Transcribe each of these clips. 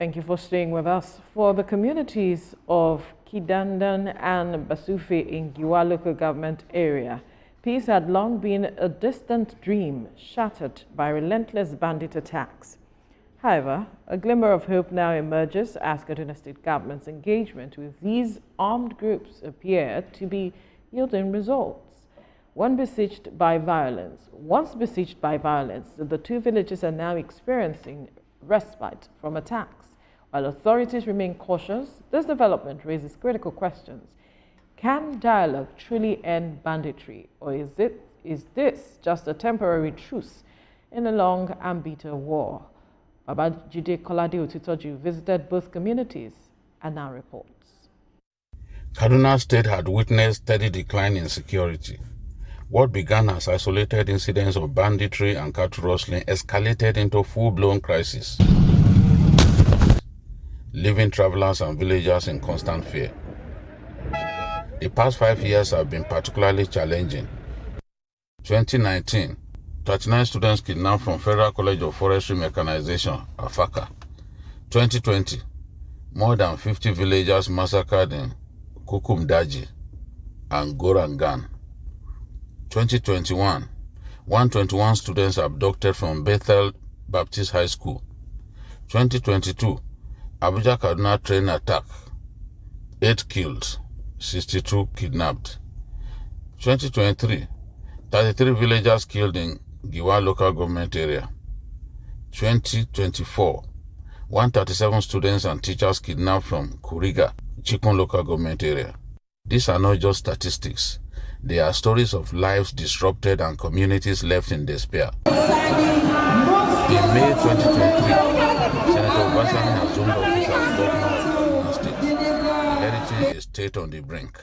Thank you for staying with us. For the communities of Kidandan and Basufe in Giwa local government area, peace had long been a distant dream shattered by relentless bandit attacks. However, a glimmer of hope now emerges as Kaduna State government's engagement with these armed groups appear to be yielding results. Once besieged by violence, the two villages are now experiencing respite from attacks. While authorities remain cautious, this development raises critical questions. Can dialogue truly end banditry, or is this just a temporary truce in a long and bitter war? Babajide Kolade Otitoju visited both communities and now reports. Kaduna State had witnessed steady decline in security. What began as isolated incidents of banditry and cattle rustling escalated into full-blown crisis, leaving travelers and villagers in constant fear. The past 5 years have been particularly challenging. 2019, 39 students kidnapped from Federal College of Forestry Mechanization, Afaka. 2020, more than 50 villagers massacred in Kukumdaji and Gorangan. 2021, 121 students abducted from Bethel Baptist High School. 2022, Abuja Kaduna train attack, 8 killed, 62 kidnapped. 2023, 33 villagers killed in Giwa local government area. 2024, 137 students and teachers kidnapped from Kuriga, Chikun local government area. These are not just statistics. They are stories of lives disrupted and communities left in despair. In May 2023, Senator Obasanjo assumed office as governor of Kaduna State, inheriting a state on the brink.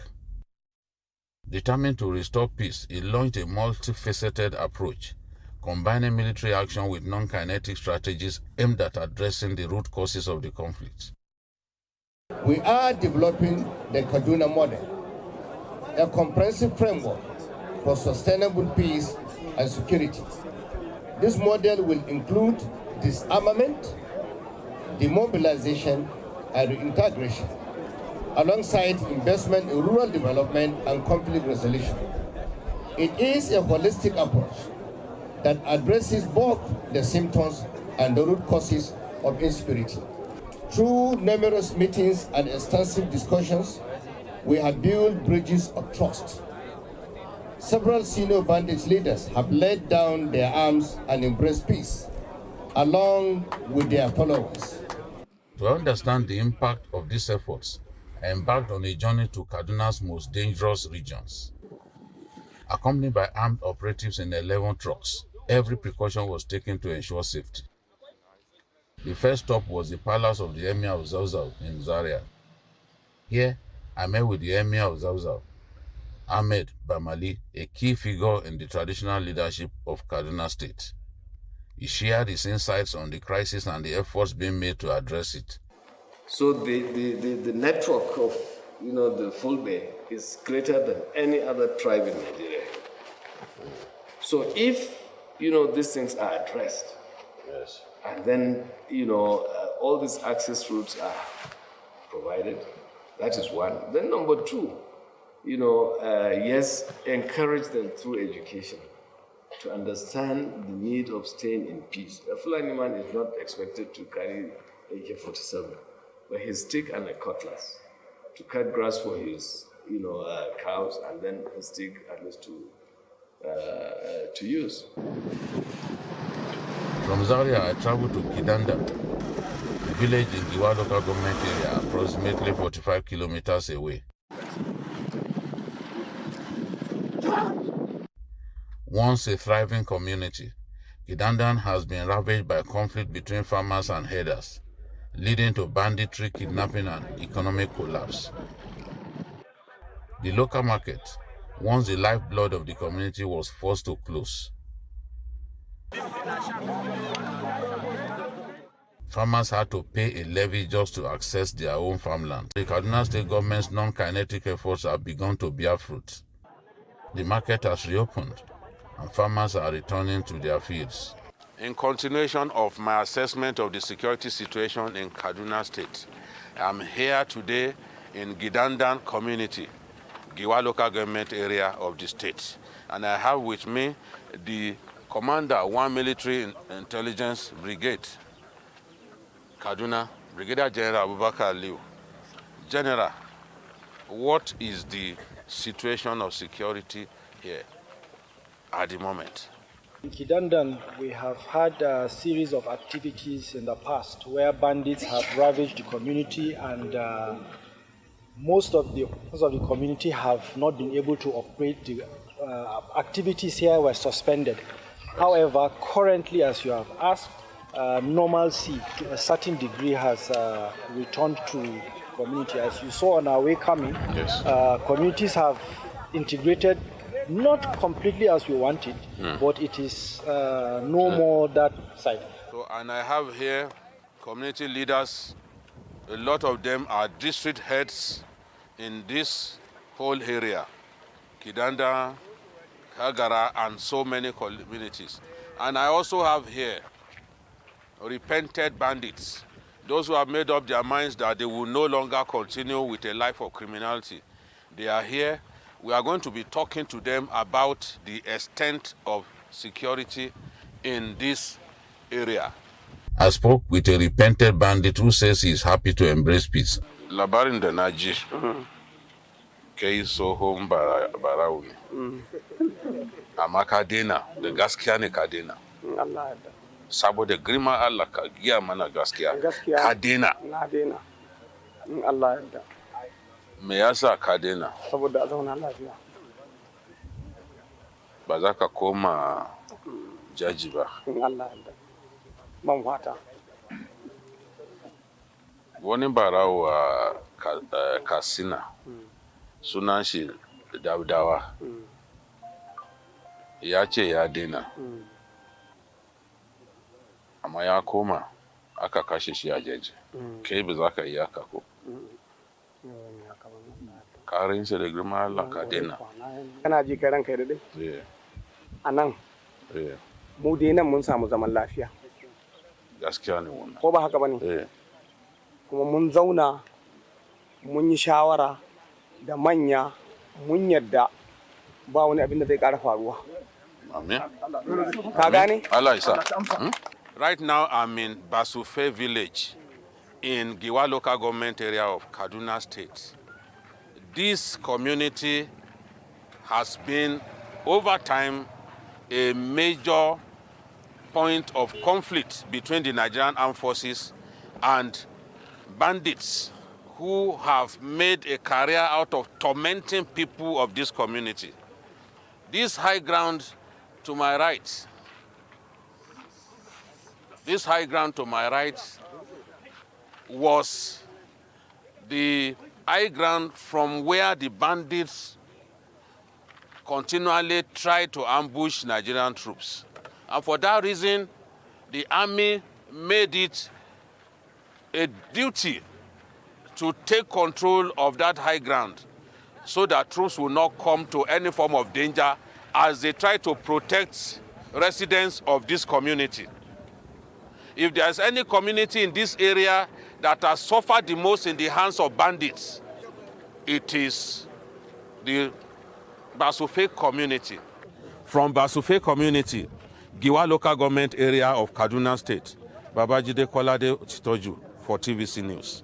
Determined to restore peace, he launched a multifaceted approach, combining military action with non-kinetic strategies aimed at addressing the root causes of the conflict. We are developing the Kaduna model, a comprehensive framework for sustainable peace and security. This model will include disarmament, demobilization, and reintegration, alongside investment in rural development and conflict resolution. It is a holistic approach that addresses both the symptoms and the root causes of insecurity. Through numerous meetings and extensive discussions, we have built bridges of trust. Several senior bandit leaders have laid down their arms and embraced peace, along with their followers. To understand the impact of these efforts, I embarked on a journey to Kaduna's most dangerous regions. Accompanied by armed operatives in 11 trucks, every precaution was taken to ensure safety. The first stop was the palace of the Emir of Zauzau in Zaria. Here, I met with the Emir of Zauzau, Ahmed Bamali, a key figure in the traditional leadership of Kaduna State. He shared his insights on the crisis and the efforts being made to address it. So the network of the Fulbe is greater than any other tribe in Nigeria. So if these things are addressed, yes, and then all these access routes are provided, that is one. Then number two, yes, encourage them through education to understand the need of staying in peace. A Fulani man is not expected to carry AK-47, but his stick and a cutlass to cut grass for his, cows, and then a stick at least to use. From Zaria, I traveled to Kidandan, a village in Giwa local government area, approximately 45 kilometers away. Once a thriving community, Kidandan has been ravaged by conflict between farmers and herders, leading to banditry, kidnapping, and economic collapse. The local market, once the lifeblood of the community, was forced to close. Farmers had to pay a levy just to access their own farmland. The Kaduna State government's non-kinetic efforts have begun to bear fruit. The market has reopened, and farmers are returning to their fields. In continuation of my assessment of the security situation in Kaduna State, I'm here today in Kidandan community, Giwa local government area of the state. And I have with me the commander, 1 military intelligence brigade, Kaduna, Brigadier General Abubakar Liu. General, what is the situation of security here at the moment? In Kidandan, we have had a series of activities in the past where bandits have ravaged the community, and most of the community have not been able to operate. The activities here were suspended. However, currently, as you have asked, normalcy to a certain degree has returned to community. As you saw on our way coming, yes. Communities have integrated, not completely as we wanted, but it is no more that side. So, and I have here community leaders. A lot of them are district heads in this whole area, Kidandan, Kagara, and so many communities. And I also have here repentant bandits, those who have made up their minds that they will no longer continue with a life of criminality. They are here. We are going to be talking to them about the extent of security in this area. I spoke with a repentant bandit who says he is happy to embrace peace. Labarin da naji kai sohon barau ne. Amma ka daina, da gaskiya ne ka daina. Saboda girma Allah ka giya mana gaskiya. Ka daina. Na daina. In Allah yarda. Me yasa ka daina? Saboda a zauna lafiya. Ba za ka koma jaji ba. In Allah yarda. Ban fata. Wani barawo a Katsina, sunan shi Daudawa, ya ce ya daina. Amma ya koma aka kashe shi a jeji. Kai ba za ka iya haka ko? Karin shi da girma Allah ka daina. Kana ji kai ranka da dai? A nan, mu dai nan mun samu zaman lafiya. Gaskiya ne wannan. Ko ba haka ba ne? Kuma mun zauna, mun yi shawara da manya, mun yadda ba wani abin da zai ƙara faruwa. Amen. Ka gane? Allah isa. Right now I'm in Basufe village in Giwa local government area of Kaduna State. This community has been over time a major point of conflict between the Nigerian armed forces and bandits who have made a career out of tormenting people of this community. This high ground to my right, was the high ground from where the bandits continually tried to ambush Nigerian troops. And for that reason, the army made it a duty to take control of that high ground so that troops will not come to any form of danger as they try to protect residents of this community. If there's any community in this area that has suffered the most in the hands of bandits, it is the Basufe community. From Basufe community, Giwa local government area of Kaduna State, Babajide Kolade Chitoju for TVC News.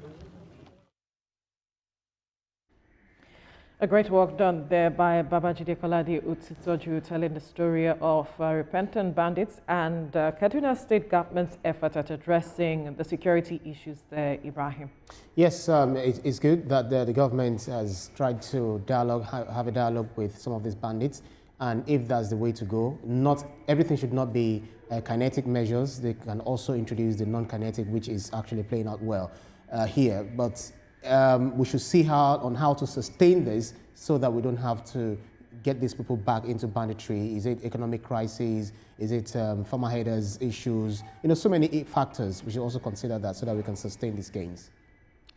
A great work done there by Babajide Kolade Utsitoju, telling the story of repentant bandits and Kaduna State government's effort at addressing the security issues there, Ibrahim. Yes, it's good that the government has tried to have a dialogue with some of these bandits. And if that's the way to go, not everything should not be kinetic measures. They can also introduce the non-kinetic, which is actually playing out well here. But we should see how to sustain this so that we don't have to get these people back into banditry. Is it economic crisis? Is it farmer headers issues? You know, so many factors. We should also consider that so that we can sustain these gains.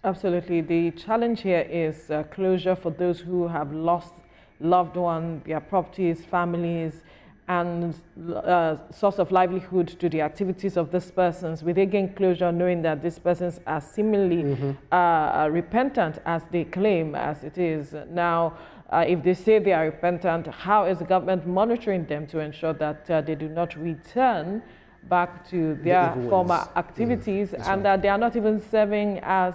Absolutely. The challenge here is closure for those who have lost loved ones, their properties, families, and source of livelihood to the activities of these persons, will they gain closure knowing that these persons are seemingly repentant as they claim as it is? Now, if they say they are repentant, how is the government monitoring them to ensure that they do not return back to their former activities and that they are not even serving as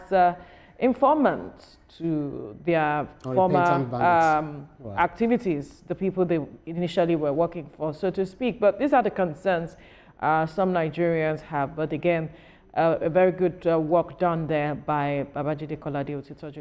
informants to their former activities, the people they initially were working for, so to speak. But these are the concerns some Nigerians have. But again, a very good work done there by Babajide Kolade Otitoju.